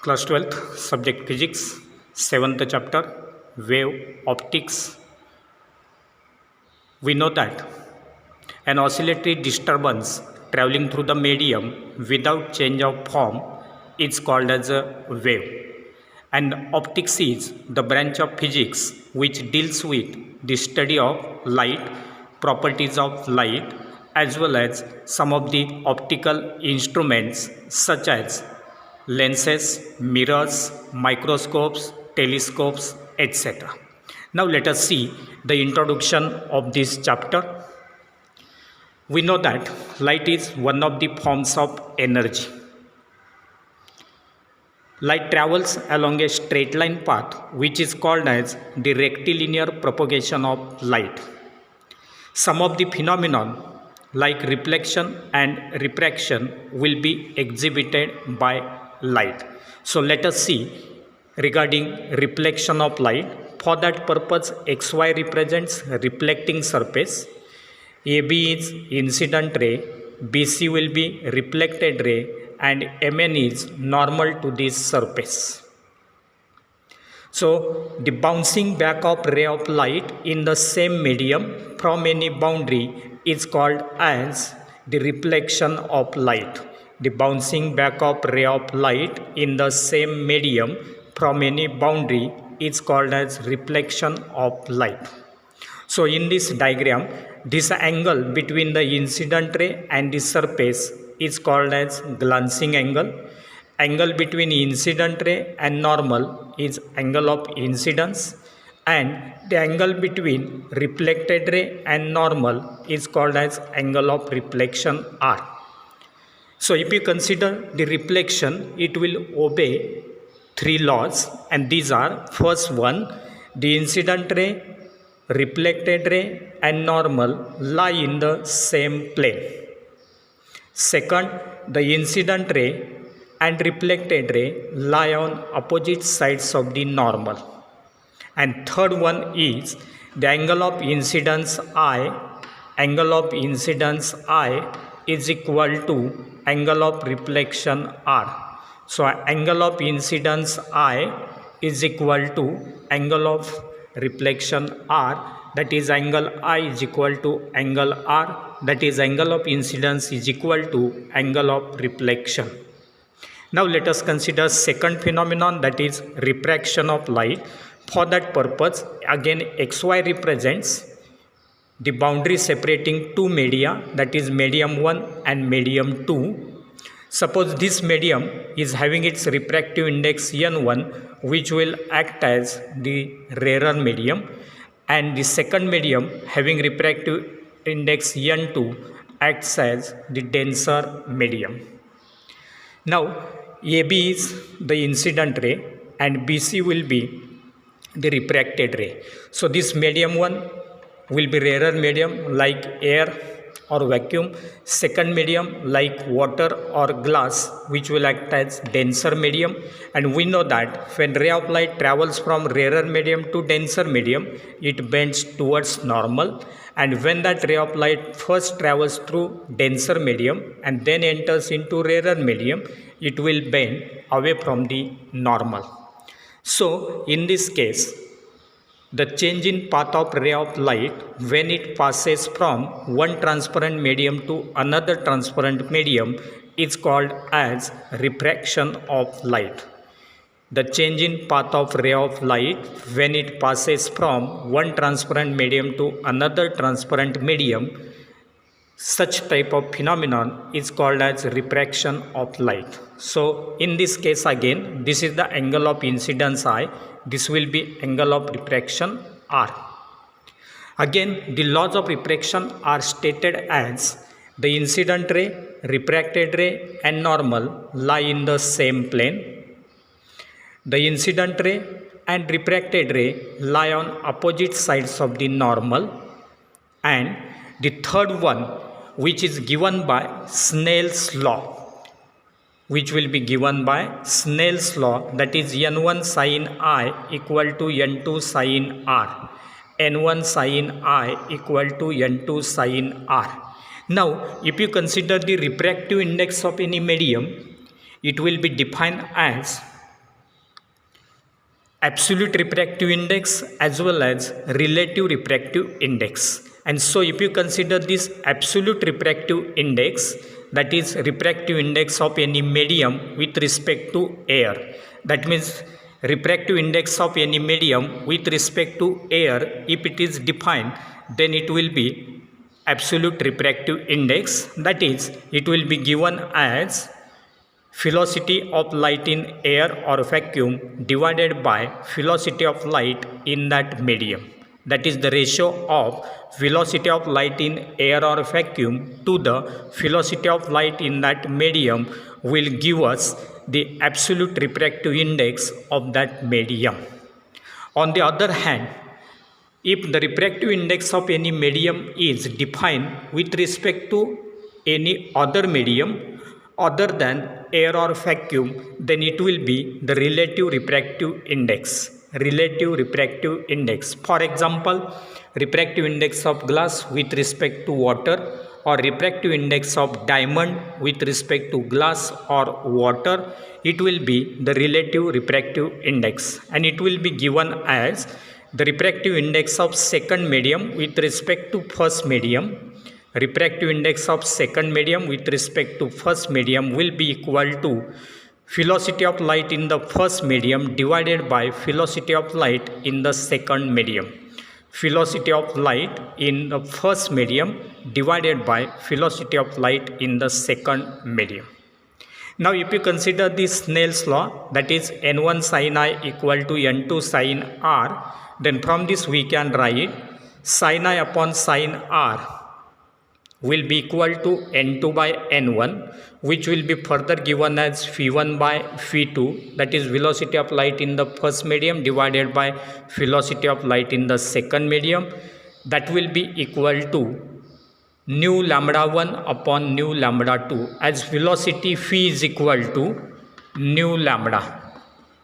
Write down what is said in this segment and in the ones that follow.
Class 12th, subject physics, 7th chapter, wave optics. We know that an oscillatory disturbance traveling through the medium without change of form is called as a wave. And optics is the branch of physics which deals with the study of light, properties of light, as well as some of the optical instruments such as lenses, mirrors, microscopes, telescopes, etc. Now let us see the introduction of this chapter. We know that light is one of the forms of energy. Light travels along a straight line path which is called as the rectilinear propagation of light. Some of the phenomenon like reflection and refraction will be exhibited by light. So let us see regarding reflection of light. For that purpose, XY represents reflecting surface, AB is incident ray, BC will be reflected ray, and MN is normal to this surface. So the bouncing back of ray of light in the same medium from any boundary is called as the reflection of light. The bouncing back of ray of light in the same medium from any boundary is called as reflection of light. So in this diagram, this angle between the incident ray and the surface is called as glancing angle. Angle between incident ray and normal is angle of incidence, and the angle between reflected ray and normal is called as angle of reflection R. So if you consider the reflection, it will obey three laws, and these are: first one, the incident ray, reflected ray and normal lie in the same plane. Second, the incident ray and reflected ray lie on opposite sides of the normal. And third one is the angle of incidence I is equal to angle of reflection R. So angle of incidence I is equal to angle of reflection R, that is angle I is equal to angle R, that is angle of incidence is equal to angle of reflection. Now let us consider second phenomenon, that is refraction of light. For that purpose, again XY represents the boundary separating two media, that is medium 1 and medium 2. Suppose this medium is having its refractive index N1, which will act as the rarer medium, and the second medium having refractive index N2 acts as the denser medium. Now AB is the incident ray and BC will be the refracted ray. So this medium 1 will be rarer medium like air or vacuum. Second medium like water or glass, which will act as denser medium. And we know that when ray of light travels from rarer medium to denser medium, it bends towards normal. And when that ray of light first travels through denser medium and then enters into rarer medium, it will bend away from the normal. So in this case, the change in path of ray of light when it passes from one transparent medium to another transparent medium is called as refraction of light. The change in path of ray of light when it passes from one transparent medium to another transparent medium, such type of phenomenon is called as refraction of light. So in this case, again, this is the angle of incidence I, this will be angle of refraction R. Again, the laws of refraction are stated as the incident ray, refracted ray and normal lie in the same plane. The incident ray and refracted ray lie on opposite sides of the normal. And the third one, which is given by Snell's law, that is N1 sin I equal to N2 sin R, N1 sin I equal to N2 sin R. Now if you consider the refractive index of any medium, it will be defined as absolute refractive index as well as relative refractive index. And so if you consider this absolute refractive index, that is refractive index of any medium with respect to air, that means refractive index of any medium with respect to air, if it is defined, then it will be absolute refractive index, that is it will be given as velocity of light in air or vacuum divided by velocity of light in that medium. That is the ratio of velocity of light in air or vacuum to the velocity of light in that medium will give us the absolute refractive index of that medium. On the other hand, if the refractive index of any medium is defined with respect to any other medium other than air or vacuum, then it will be the relative refractive index. Relative refractive index. For example, refractive index of glass with respect to water, or refractive index of diamond with respect to glass or water, it will be the relative refractive index, and it will be given as the refractive index of second medium with respect to first medium. Refractive index of second medium with respect to first medium will be equal to velocity of light in the first medium divided by velocity of light in the second medium. Velocity of light in the first medium divided by velocity of light in the second medium. Now if you consider this Snell's law, that is n1 sin I equal to n2 sin r, then from this we can write sin I upon sin r will be equal to n2 by n1, which will be further given as v1 by v2, that is velocity of light in the first medium divided by velocity of light in the second medium. That will be equal to nu lambda 1 upon nu lambda 2, as velocity v is equal to nu lambda.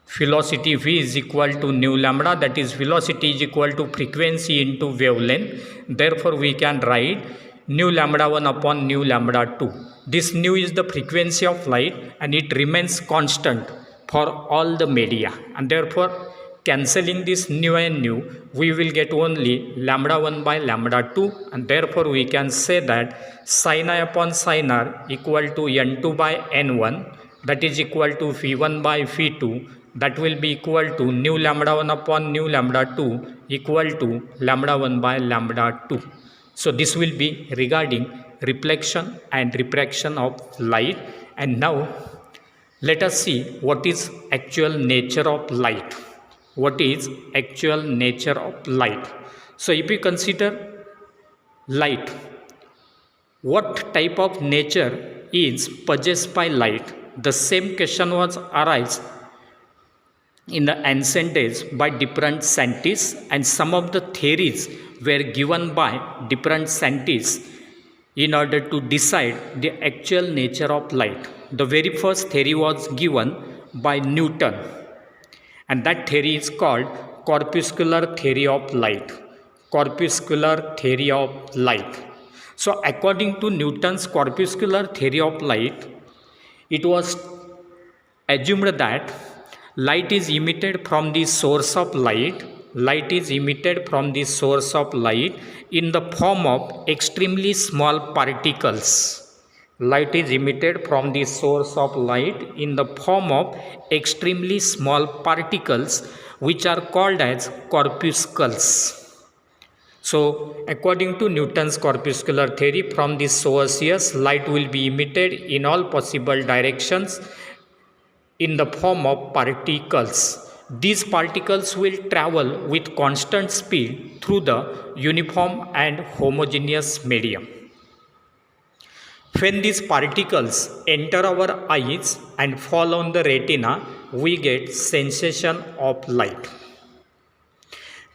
Velocity v is equal to nu lambda, that is velocity is equal to frequency into wavelength. Therefore we can write nu lambda 1 upon nu lambda 2. This nu is the frequency of light and it remains constant for all the media, and therefore cancelling this nu and nu, we will get only lambda 1 by lambda 2, and therefore we can say that sin I upon sin r equal to n2 by n1, that is equal to v1 by v2, that will be equal to nu lambda 1 upon nu lambda 2 equal to lambda 1 by lambda 2. So this will be regarding reflection and refraction of light. And now let us see what is actual nature of light. What is actual nature of light? So if we consider light, what type of nature is possessed by light? The same question was arised in the ancient days by different scientists, and some of the theories were given by different scientists in order to decide the actual nature of light. The very first theory was given by Newton, and that theory is called corpuscular theory of light. Corpuscular theory of light. So according to Newton's corpuscular theory of light, it was assumed that light is emitted from the source of light. Light is emitted from the source of light in the form of extremely small particles. Light is emitted from the source of light in the form of extremely small particles, which are called as corpuscles. So according to Newton's corpuscular theory, from the source, yes, light will be emitted in all possible directions in the form of particles. These particles will travel with constant speed through the uniform and homogeneous medium. When these particles enter our eyes and fall on the retina, we get sensation of light.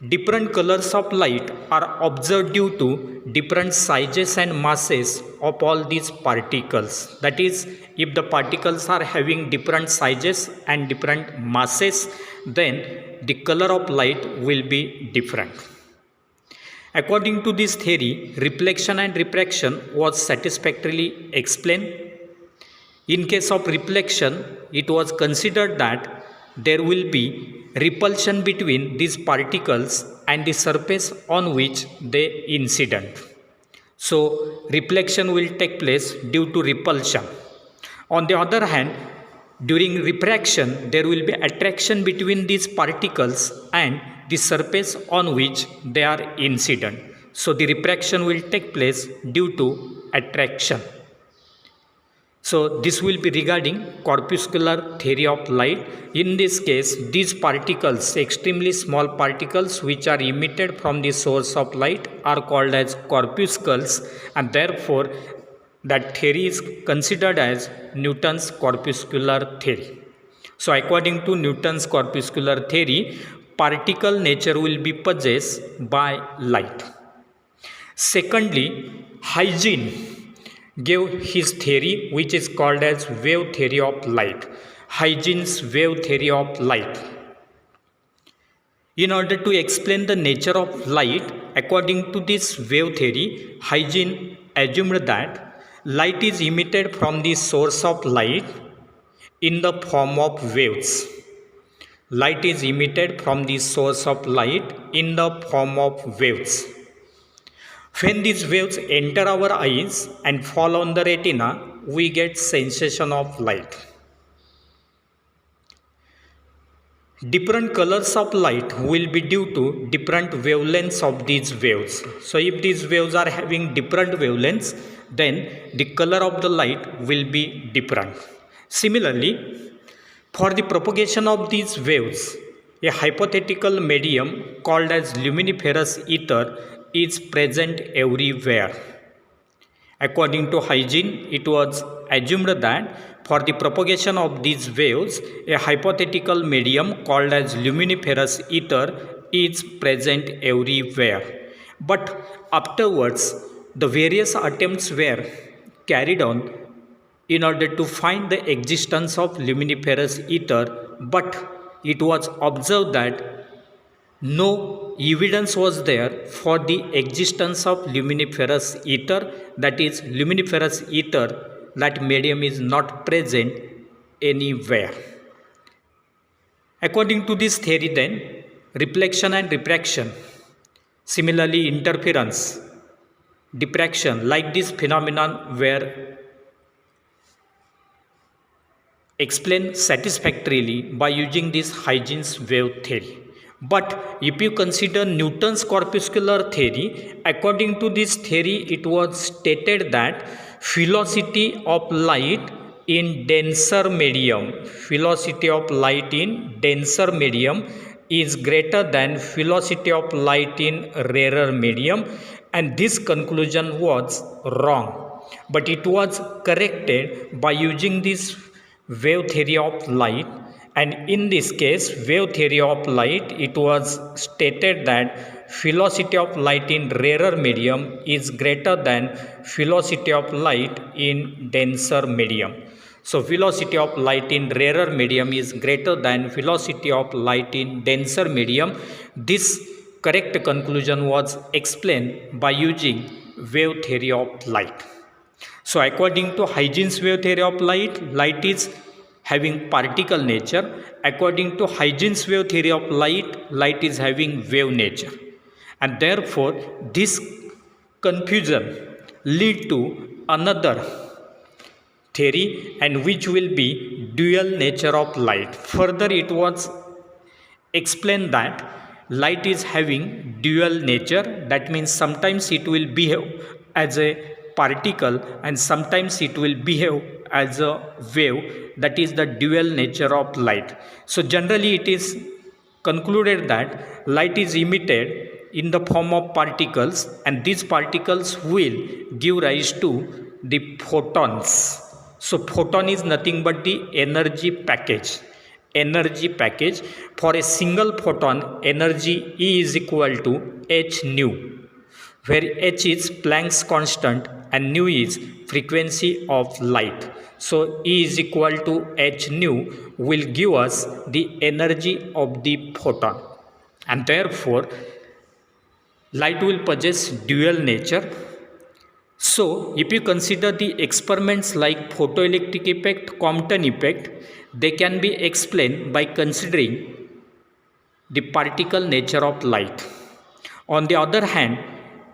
Different colors of light are observed due to different sizes and masses of all these particles. That is, if the particles are having different sizes and different masses, then the color of light will be different. According to this theory, reflection and refraction was satisfactorily explained. In case of reflection, it was considered that there will be repulsion between these particles and the surface on which they incident. So reflection will take place due to repulsion. On the other hand, during refraction, there will be attraction between these particles and the surface on which they are incident. So the refraction will take place due to attraction. So this will be regarding corpuscular theory of light. In this case, these particles, extremely small particles which are emitted from the source of light, are called as corpuscles, and therefore that theory is considered as Newton's corpuscular theory. So according to Newton's corpuscular theory, particle nature will be possessed by light. Secondly, Huygens gave his theory which is called as wave theory of light. Huygens' wave theory of light. In order to explain the nature of light, according to this wave theory, Huygens assumed that light is emitted from the source of light in the form of waves. Light is emitted from the source of light in the form of waves. When these waves enter our eyes and fall on the retina, we get sensation of light. Different colors of light will be due to different wavelengths of these waves. So if these waves are having different wavelengths, then the color of the light will be different. Similarly, for the propagation of these waves, a hypothetical medium called as luminiferous ether is present everywhere. According to Huygens, it was assumed that for the propagation of these waves, a hypothetical medium called as luminiferous ether is present everywhere. But afterwards, the various attempts were carried on in order to find the existence of luminiferous ether, but it was observed that no evidence was there for the existence of luminiferous ether, that is, luminiferous ether, that medium is not present anywhere. According to this theory, then, reflection and refraction, similarly interference, diffraction, like this phenomenon were explained satisfactorily by using this Huygens wave theory. But if you consider Newton's corpuscular theory, according to this theory, it was stated that velocity of light in denser medium, velocity of light in denser medium is greater than velocity of light in rarer medium, and this conclusion was wrong. But it was corrected by using this wave theory of light. And in this case, wave theory of light, it was stated that velocity of light in rarer medium is greater than velocity of light in denser medium. So velocity of light in rarer medium is greater than velocity of light in denser medium. This correct conclusion was explained by using wave theory of light. So according to Huygens wave theory of light, light is having particle nature. According to Huygens wave theory of light, light is having wave nature. And therefore, this confusion lead to another theory, and which will be dual nature of light. Further, it was explained that light is having dual nature. That means sometimes it will behave as a particle and sometimes it will behave as a wave. That is the dual nature of light. So generally it is concluded that light is emitted in the form of particles, and these particles will give rise to the photons. So photon is nothing but the energy package. Energy package. For a single photon, energy E is equal to h nu, where h is Planck's constant and nu is frequency of light. So E is equal to h nu will give us the energy of the photon, and therefore light will possess dual nature. So if you consider the experiments like photoelectric effect, Compton effect, they can be explained by considering the particle nature of light. On the other hand,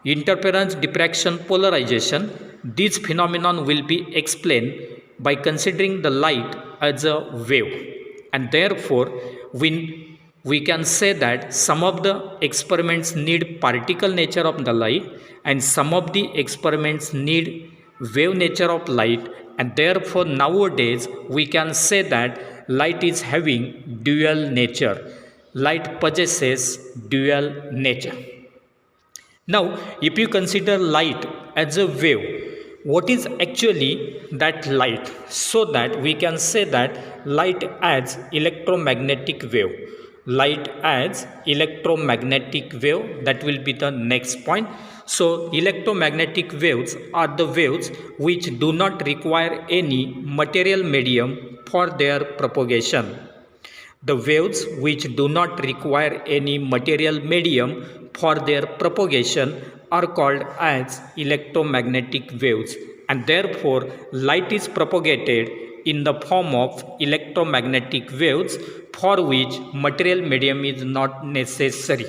interference, diffraction, polarization, these phenomenon will be explained by considering the light as a wave, and therefore we can say that some of the experiments need particle nature of the light and some of the experiments need wave nature of light, and therefore nowadays we can say that light is having dual nature. Light possesses dual nature. Now, if you consider light as a wave, what is actually that light? So that we can say that light as electromagnetic wave. Light as electromagnetic wave, that will be the next point. So, electromagnetic waves are the waves which do not require any material medium for their propagation. The waves which do not require any material medium for their propagation are called as electromagnetic waves, and therefore light is propagated in the form of electromagnetic waves for which material medium is not necessary.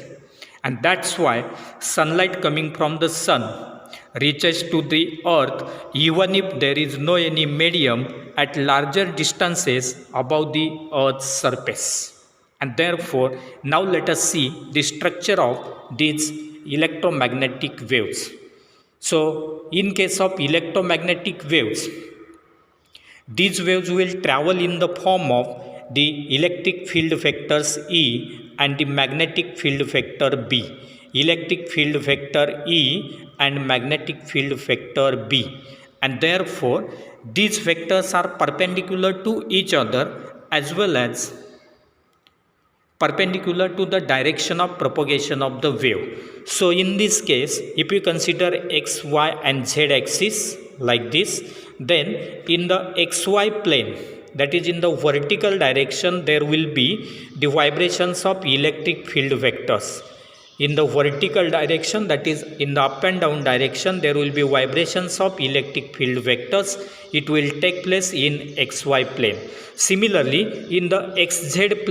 And that's why sunlight coming from the sun reaches to the earth even if there is no any medium at larger distances above the earth's surface. And therefore now let us see the structure of these electromagnetic waves. So in case of electromagnetic waves, these waves will travel in the form of the electric field vectors E and the magnetic field vector B. Electric field vector E and magnetic field vector B. And therefore, these vectors are perpendicular to each other as well as perpendicular to the direction of propagation of the wave. So in this case, if you consider x, y and z axis like this, then in the xy plane, that is in the vertical direction, there will be the vibrations of electric field vectors. In the vertical direction, that is in the up and down direction, there will be vibrations of electric field vectors. It will take place in xy plane. Similarly, in the xz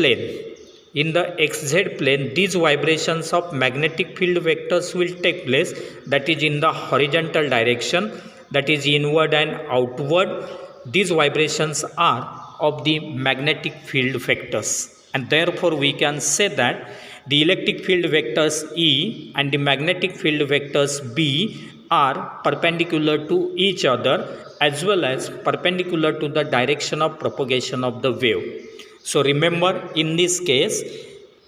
plane, these vibrations of magnetic field vectors will take place, that is in the horizontal direction, that is inward and outward. These vibrations are of the magnetic field vectors, and therefore we can say that the electric field vectors E and the magnetic field vectors B are perpendicular to each other as well as perpendicular to the direction of propagation of the wave. So remember, in this case,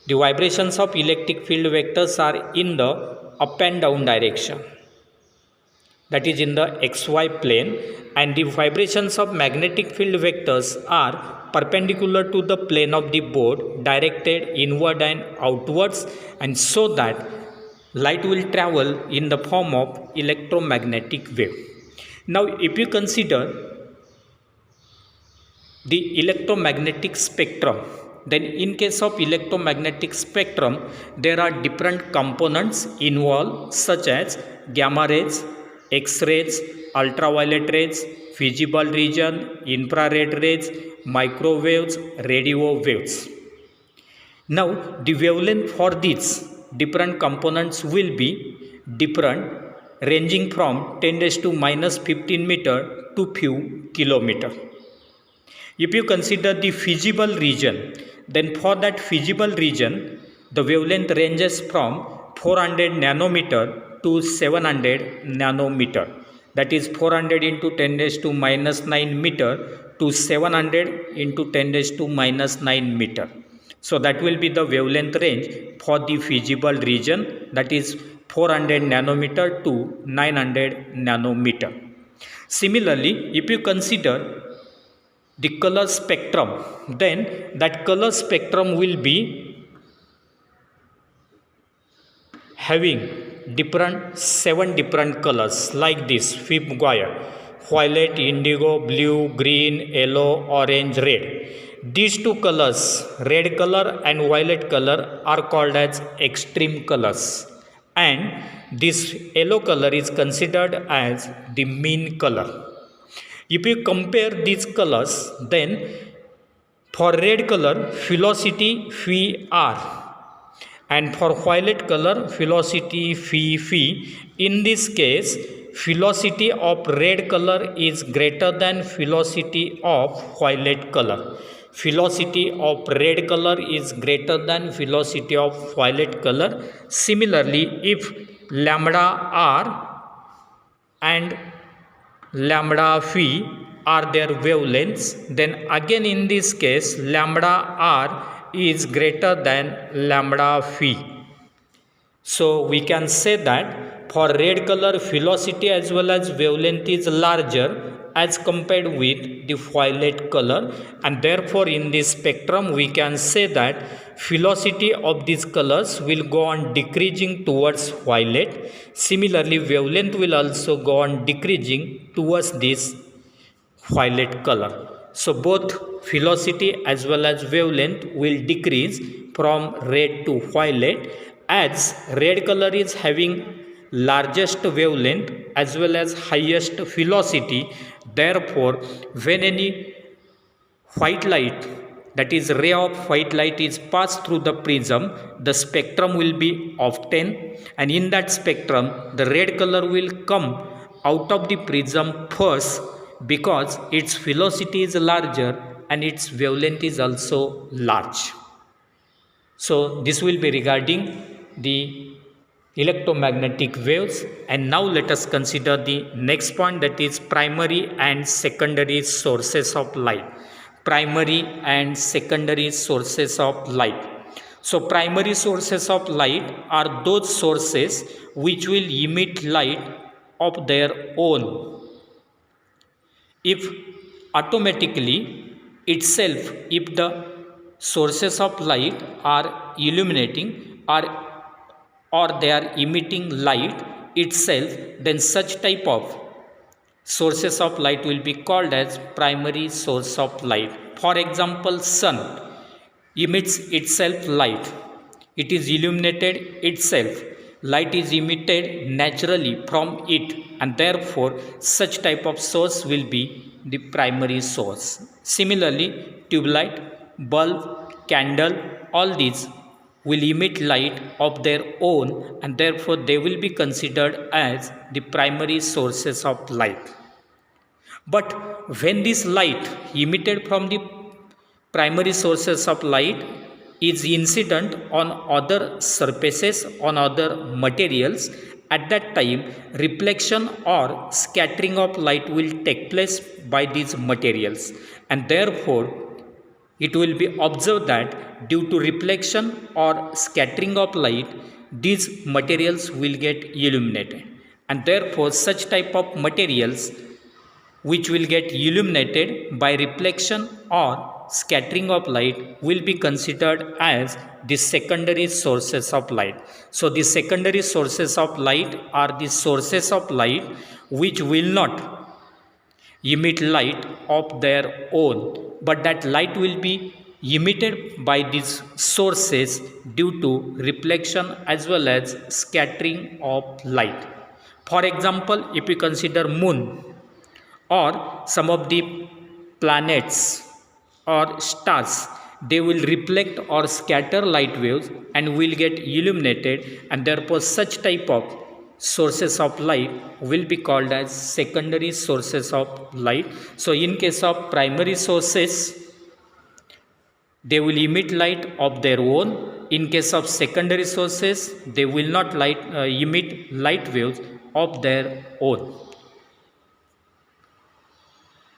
the vibrations of electric field vectors are in the up and down direction, that is in the xy plane, and the vibrations of magnetic field vectors are perpendicular to the plane of the board, directed inward and outwards, and so that light will travel in the form of electromagnetic wave. Now if you consider the electromagnetic spectrum, then in case of electromagnetic spectrum, there are different components involved such as gamma rays, X-rays, ultraviolet rays, visible region, infrared rays, microwaves, radio waves. Now the wavelength for these different components will be different, ranging from 10 raised to minus 15 meter to few kilometer. If you consider the visible region, then for that visible region, the wavelength ranges from 400 nanometer to 700 nanometer. That is 400 into 10 raised to minus 9 meter to 700 into 10 raised to minus 9 meter. So that will be the wavelength range for the visible region, that is 400 nanometer to 900 nanometer. Similarly, if you consider the color spectrum, then that color spectrum will be having seven different colors like this, Fibgoyer: violet, indigo, blue, green, yellow, orange, red. These two colors, red color and violet color, are called as extreme colors, and this yellow color is considered as the mean color. If you compare these colors, then for red color, velocity VR and for violet color velocity phi. In this case velocity of red color is greater than velocity of violet color. Velocity of red color is greater than velocity of violet color. Similarly, if lambda r and lambda phi are their wavelengths, then again in this case lambda r is greater than lambda phi. So we can say that for red color velocity as well as wavelength is larger as compared with the violet color, and therefore in this spectrum we can say that velocity of these colors will go on decreasing towards violet. Similarly, wavelength will also go on decreasing towards this violet color. So both velocity as well as wavelength will decrease from red to violet, as red color is having largest wavelength as well as highest velocity. Therefore, when any white light, that is ray of white light, is passed through the prism, the spectrum will be of 10, and in that spectrum the red color will come out of the prism first because its velocity is larger and its wavelength is also large. So this will be regarding the electromagnetic waves. And now let us consider the next point, that is primary and secondary sources of light. Primary and secondary sources of light. So primary sources of light are those sources which will emit light of their own. If automatically itself, if the sources of light are illuminating or they are emitting light itself, then such type of sources of light will be called as primary source of light. For example, sun emits itself light, it is illuminated itself, light is emitted naturally from it, and therefore such type of source will be the primary source. Similarly, tube light, bulb, candle, all these will emit light of their own, and therefore they will be considered as the primary sources of light. But when this light emitted from the primary sources of light is incident on other surfaces, on other materials, at that time reflection or scattering of light will take place by these materials, and therefore it will be observed that due to reflection or scattering of light, these materials will get illuminated, and therefore such type of materials which will get illuminated by reflection or scattering of light will be considered as the secondary sources of light. So the secondary sources of light are the sources of light which will not emit light of their own, but that light will be emitted by these sources due to reflection as well as scattering of light. For example, if you consider moon or some of the planets or stars, they will reflect or scatter light waves and will get illuminated, and therefore such type of sources of light will be called as secondary sources of light. So in case of primary sources, they will emit light of their own. In case of secondary sources, they will not emit light waves of their own.